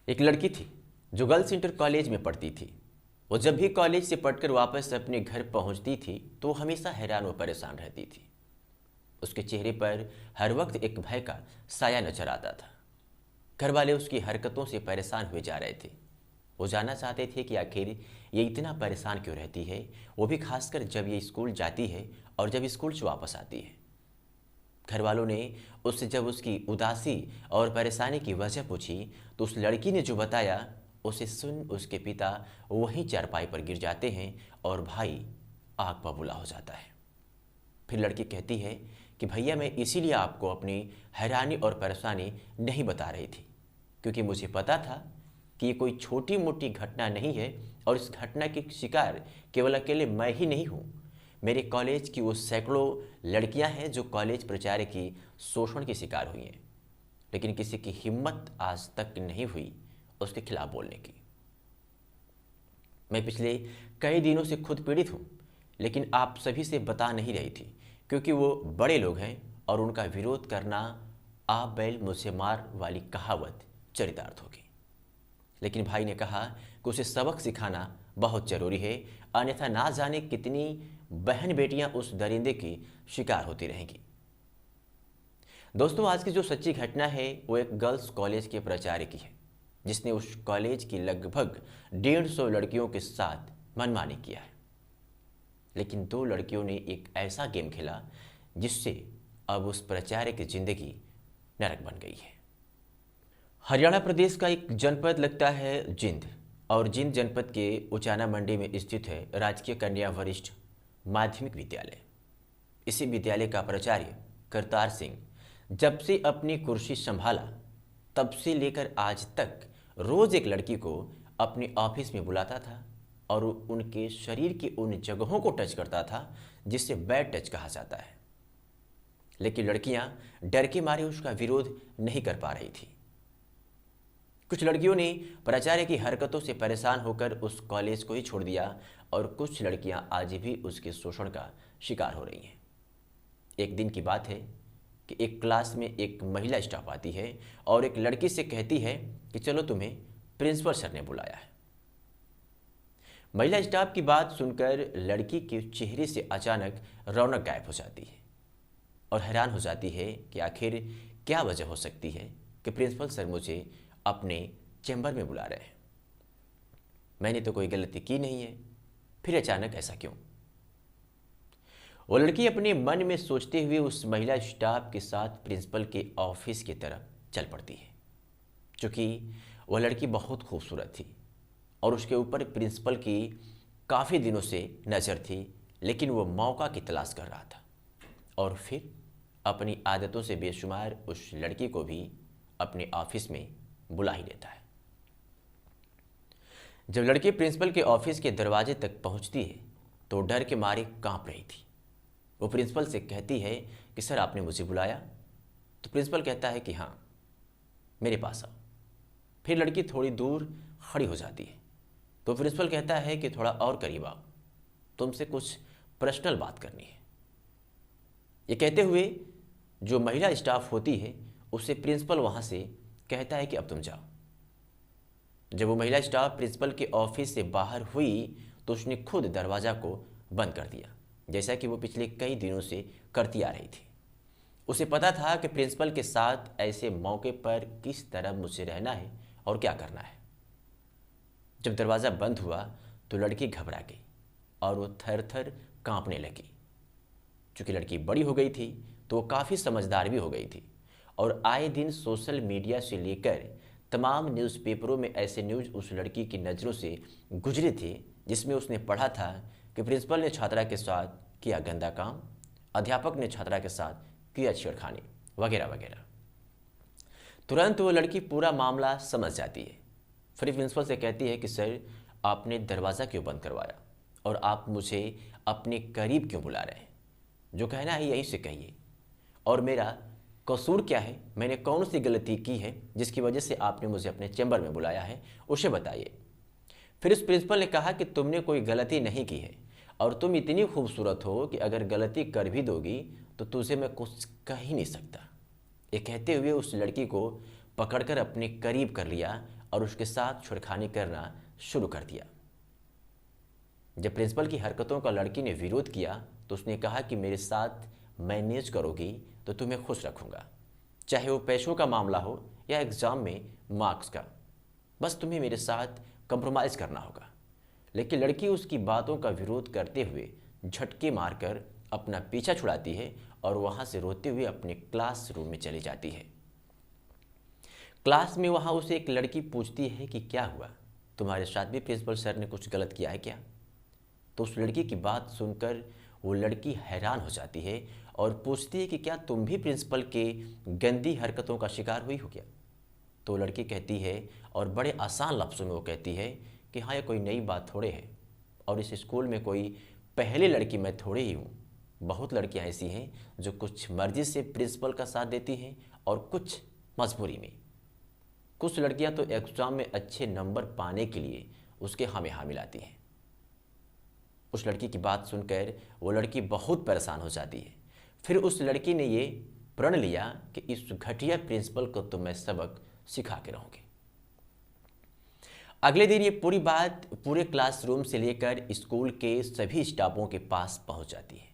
एक लड़की थी जो गर्ल्स इंटर कॉलेज में पढ़ती थी। वो जब भी कॉलेज से पढ़कर वापस अपने घर पहुंचती थी तो वो हमेशा हैरान व परेशान रहती थी। उसके चेहरे पर हर वक्त एक भय का साया नजर आता था। घर वाले उसकी हरकतों से परेशान हुए जा रहे थे। वो जानना चाहते थे कि आखिर ये इतना परेशान क्यों रहती है, वो भी खासकर जब ये स्कूल जाती है और जब स्कूल से वापस आती है। घर वालों ने उससे जब उसकी उदासी और परेशानी की वजह पूछी तो उस लड़की ने जो बताया उसे सुन उसके पिता वहीं चारपाई पर गिर जाते हैं और भाई आग बबूला हो जाता है। फिर लड़की कहती है कि भैया, मैं इसीलिए आपको अपनी हैरानी और परेशानी नहीं बता रही थी, क्योंकि मुझे पता था कि ये कोई छोटी मोटी घटना नहीं है और इस घटना की शिकार केवल अकेले मैं ही नहीं हूँ। मेरे कॉलेज की वो सैकड़ों लड़कियां हैं जो कॉलेज प्राचार्य की शोषण की शिकार हुई हैं, लेकिन किसी की हिम्मत आज तक नहीं हुई उसके खिलाफ बोलने की। मैं पिछले कई दिनों से खुद पीड़ित हूँ, लेकिन आप सभी से बता नहीं रही थी, क्योंकि वो बड़े लोग हैं और उनका विरोध करना आप बैल मुझसे मार वाली कहावत चरितार्थ होगी। लेकिन भाई ने कहा कि उसे सबक सिखाना बहुत जरूरी है, अन्यथा ना जाने कितनी बहन बेटियां उस दरिंदे की शिकार होती रहेंगी। दोस्तों, आज की जो सच्ची घटना है वो एक गर्ल्स कॉलेज के प्राचार्य की है, जिसने उस कॉलेज की लगभग 150 लड़कियों के साथ मनमानी किया है। लेकिन दो लड़कियों ने एक ऐसा गेम खेला जिससे अब उस प्राचार्य की जिंदगी नरक बन गई है। हरियाणा प्रदेश का एक जनपद लगता है जिंद, और जिंद जनपद के उचाना मंडी में स्थित है राजकीय कन्या वरिष्ठ माध्यमिक विद्यालय। इसी विद्यालय का प्राचार्य करतार सिंह जब से अपनी कुर्सी संभाला तब से लेकर आज तक रोज एक लड़की को अपने ऑफिस में बुलाता था और उनके शरीर की उन जगहों को टच करता था जिसे बैड टच कहा जाता है। लेकिन लड़कियां डर के मारे उसका विरोध नहीं कर पा रही थी। कुछ लड़कियों ने प्राचार्य की हरकतों से परेशान होकर उस कॉलेज को ही छोड़ दिया और कुछ लड़कियां आज भी उसके शोषण का शिकार हो रही हैं। एक दिन की बात है कि एक क्लास में एक महिला स्टाफ आती है और एक लड़की से कहती है कि चलो, तुम्हें प्रिंसिपल सर ने बुलाया है। महिला स्टाफ की बात सुनकर लड़की के चेहरे से अचानक रौनक गायब हो जाती है और हैरान हो जाती है कि आखिर क्या वजह हो सकती है कि प्रिंसिपल सर मुझे अपने चैम्बर में बुला रहे हैं। मैंने तो कोई गलती की नहीं है, फिर अचानक ऐसा क्यों? वो लड़की अपने मन में सोचते हुए उस महिला स्टाफ के साथ प्रिंसिपल के ऑफिस की तरफ चल पड़ती है। चूंकि वह लड़की बहुत खूबसूरत थी और उसके ऊपर प्रिंसिपल की काफ़ी दिनों से नज़र थी, लेकिन वो मौका की तलाश कर रहा था और फिर अपनी आदतों से बेशुमार उस लड़की को भी अपने ऑफिस में बुला ही लेता है। जब लड़की प्रिंसिपल के ऑफिस के दरवाजे तक पहुंचती है तो डर के मारे कांप रही थी। वो प्रिंसिपल से कहती है कि सर, आपने मुझे बुलाया? तो प्रिंसिपल कहता है कि हाँ, मेरे पास आओ। फिर लड़की थोड़ी दूर खड़ी हो जाती है तो प्रिंसिपल कहता है कि थोड़ा और करीब आओ, तुमसे कुछ पर्सनल बात करनी है। ये कहते हुए जो महिला स्टाफ होती है उससे प्रिंसिपल वहाँ से कहता है कि अब तुम जाओ। जब वो महिला स्टाफ प्रिंसिपल के ऑफिस से बाहर हुई तो उसने खुद दरवाज़ा को बंद कर दिया, जैसा कि वो पिछले कई दिनों से करती आ रही थी। उसे पता था कि प्रिंसिपल के साथ ऐसे मौके पर किस तरह मुझसे रहना है और क्या करना है। जब दरवाज़ा बंद हुआ तो लड़की घबरा गई और वो थर थर कांपने लगी। चूँकि लड़की बड़ी हो गई थी तो वो काफ़ी समझदार भी हो गई थी और आए दिन सोशल मीडिया से लेकर तमाम न्यूज़पेपरों में ऐसे न्यूज़ उस लड़की की नज़रों से गुजरे थे जिसमें उसने पढ़ा था कि प्रिंसिपल ने छात्रा के साथ किया गंदा काम, अध्यापक ने छात्रा के साथ किया छेड़खानी, वगैरह वगैरह। तुरंत वो लड़की पूरा मामला समझ जाती है। फिर प्रिंसिपल से कहती है कि सर, आपने दरवाज़ा क्यों बंद करवाया और आप मुझे अपने करीब क्यों बुला रहे हैं? जो कहना है यहीं से कहिए, और मेरा कसूर क्या है? मैंने कौन सी गलती की है जिसकी वजह से आपने मुझे अपने चैम्बर में बुलाया है, उसे बताइए। फिर उस प्रिंसिपल ने कहा कि तुमने कोई गलती नहीं की है और तुम इतनी खूबसूरत हो कि अगर गलती कर भी दोगी तो तुझे मैं कुछ कह ही नहीं सकता। ये कहते हुए उस लड़की को पकड़कर अपने करीब कर लिया और उसके साथ छेड़खानी करना शुरू कर दिया। जब प्रिंसिपल की हरकतों का लड़की ने विरोध किया तो उसने कहा कि मेरे साथ मैनेज करोगी तो तुम्हें खुश रखूंगा, चाहे वो पैसों का मामला हो या एग्जाम में मार्क्स का, बस तुम्हें मेरे साथ कंप्रोमाइज़ करना होगा। लेकिन लड़की उसकी बातों का विरोध करते हुए झटके मारकर अपना पीछा छुड़ाती है और वहाँ से रोते हुए अपने क्लासरूम में चली जाती है। क्लास में वहाँ उसे एक लड़की पूछती है कि क्या हुआ, तुम्हारे साथ भी प्रिंसिपल सर ने कुछ गलत किया है क्या? तो उस लड़की की बात सुनकर वो लड़की हैरान हो जाती है और पूछती है कि क्या तुम भी प्रिंसिपल के गंदी हरकतों का शिकार हुई हो क्या? तो लड़की कहती है और बड़े आसान लफ्ज़ों में वो कहती है कि हाँ, ये कोई नई बात थोड़े है और इस स्कूल में कोई पहली लड़की मैं थोड़े ही हूँ। बहुत लड़कियाँ ऐसी हैं जो कुछ मर्जी से प्रिंसिपल का साथ देती हैं और कुछ मजबूरी में। कुछ लड़कियाँ तो एग्ज़ाम में अच्छे नंबर पाने के लिए उसके हाँ में हाँ मिलाती हैं। उस लड़की की बात सुनकर वो लड़की बहुत परेशान हो जाती है। फिर उस लड़की ने ये प्रण लिया कि इस घटिया प्रिंसिपल को तो मैं सबक सिखा के रहूँगी। अगले दिन ये पूरी बात पूरे क्लासरूम से लेकर स्कूल के सभी स्टाफों के पास पहुंच जाती है,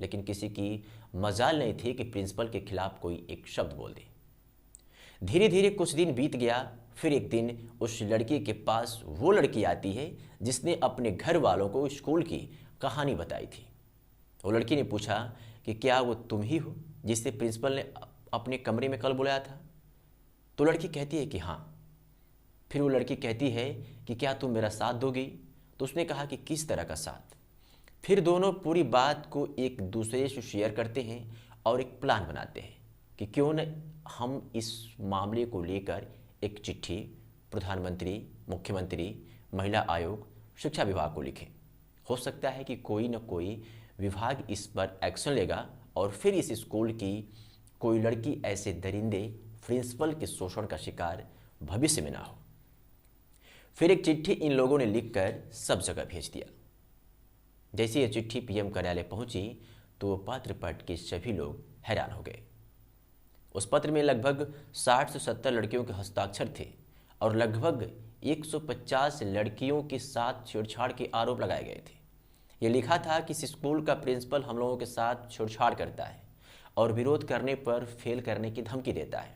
लेकिन किसी की मजाल नहीं थी कि प्रिंसिपल के खिलाफ कोई एक शब्द बोल दे। धीरे धीरे कुछ दिन बीत गया। फिर एक दिन उस लड़की के पास वो लड़की आती है जिसने अपने घर वालों को स्कूल की कहानी बताई थी। वो लड़की ने पूछा कि क्या वो तुम ही हो जिसे प्रिंसिपल ने अपने कमरे में कल बुलाया था? तो लड़की कहती है कि हाँ। फिर वो लड़की कहती है कि क्या तुम मेरा साथ दोगी? तो उसने कहा कि किस तरह का साथ? फिर दोनों पूरी बात को एक दूसरे से शेयर करते हैं और एक प्लान बनाते हैं कि क्यों न हम इस मामले को लेकर एक चिट्ठी प्रधानमंत्री, मुख्यमंत्री, महिला आयोग, शिक्षा विभाग को लिखें। हो सकता है कि कोई न कोई विभाग इस पर एक्शन लेगा और फिर इस स्कूल की कोई लड़की ऐसे दरिंदे प्रिंसिपल के शोषण का शिकार भविष्य में ना हो। फिर एक चिट्ठी इन लोगों ने लिखकर सब जगह भेज दिया। जैसे ये चिट्ठी पीएम कार्यालय पहुंची तो वो पत्र पढ़ के सभी लोग हैरान हो गए। उस पत्र में लगभग 60 से 70 लड़कियों के हस्ताक्षर थे और लगभग 150 लड़कियों के साथ छेड़छाड़ के आरोप लगाए गए थे। ये लिखा था कि इस स्कूल का प्रिंसिपल हम लोगों के साथ छेड़छाड़ करता है और विरोध करने पर फेल करने की धमकी देता है।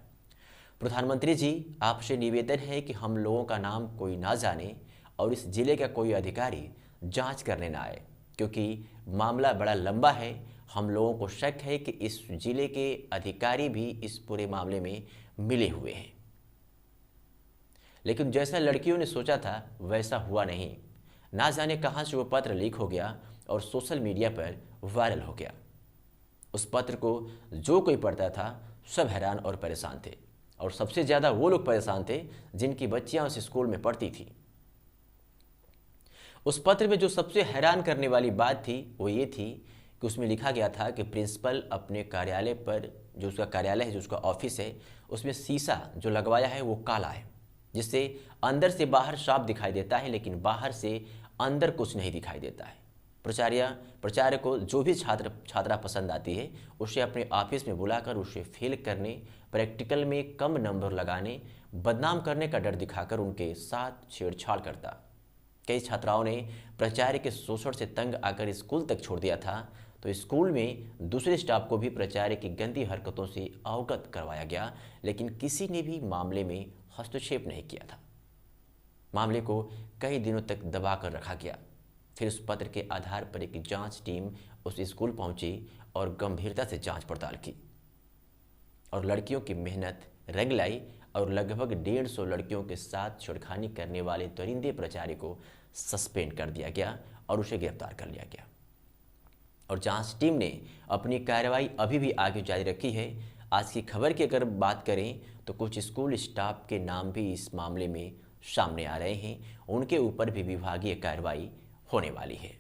प्रधानमंत्री जी, आपसे निवेदन है कि हम लोगों का नाम कोई ना जाने और इस जिले का कोई अधिकारी जांच करने ना आए, क्योंकि मामला बड़ा लंबा है। हम लोगों को शक है कि इस जिले के अधिकारी भी इस पूरे मामले में मिले हुए हैं। लेकिन जैसा लड़कियों ने सोचा था वैसा हुआ नहीं। ना जाने कहां से वो पत्र लीक हो गया और सोशल मीडिया पर वायरल हो गया। उस पत्र को जो कोई पढ़ता था सब हैरान और परेशान थे, और सबसे ज़्यादा वो लोग परेशान थे जिनकी बच्चियां उस स्कूल में पढ़ती थी। उस पत्र में जो सबसे हैरान करने वाली बात थी वो ये थी कि उसमें लिखा गया था कि प्रिंसिपल अपने कार्यालय पर, जो उसका कार्यालय है, जो उसका ऑफिस है, उसमें शीशा जो लगवाया है वो काला है, जिससे अंदर से बाहर साफ दिखाई देता है लेकिन बाहर से अंदर कुछ नहीं दिखाई देता है। प्राचार्य को जो भी छात्रा पसंद आती है उसे अपने ऑफिस में बुलाकर उसे फेल करने, प्रैक्टिकल में कम नंबर लगाने, बदनाम करने का डर दिखाकर उनके साथ छेड़छाड़ करता। कई छात्राओं ने प्राचार्य के शोषण से तंग आकर स्कूल तक छोड़ दिया था, तो स्कूल में दूसरे स्टाफ को भी प्राचार्य की गंदी हरकतों से अवगत करवाया गया, लेकिन किसी ने भी मामले में हस्तक्षेप नहीं किया था। मामले को कई दिनों तक दबा कर रखा गया। फिर उस पत्र के आधार पर एक जांच टीम उस स्कूल पहुंची और गंभीरता से जांच पड़ताल की और लड़कियों की मेहनत रंग लाई और लगभग 150 लड़कियों के साथ छेड़खानी करने वाले दरिंदे प्राचार्य को सस्पेंड कर दिया गया और उसे गिरफ्तार कर लिया गया। और जांच टीम ने अपनी कार्रवाई अभी भी आगे जारी रखी है। आज की खबर की अगर बात करें तो कुछ स्कूल स्टाफ के नाम भी इस मामले में सामने आ रहे हैं, उनके ऊपर भी विभागीय कार्रवाई होने वाली है।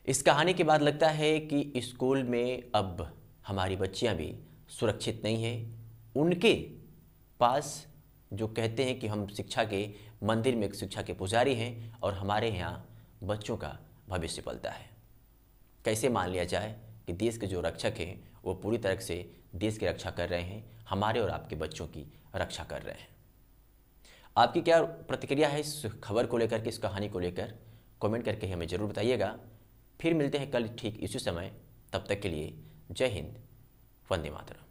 इस कहानी के बाद लगता है कि स्कूल में अब हमारी बच्चियां भी सुरक्षित नहीं हैं। उनके पास जो कहते हैं कि हम शिक्षा के मंदिर में शिक्षा के पुजारी हैं और हमारे यहाँ बच्चों का भविष्य पलता है। कैसे मान लिया जाए कि देश के जो रक्षक हैं वो पूरी तरह से देश की रक्षा कर रहे हैं, हमारे और आपके बच्चों की रक्षा कर रहे हैं। आपकी क्या प्रतिक्रिया है इस खबर को लेकर के, इस कहानी को लेकर? कमेंट करके हमें ज़रूर बताइएगा। फिर मिलते हैं कल ठीक इसी समय। तब तक के लिए जय हिंद, वंदे मातरम।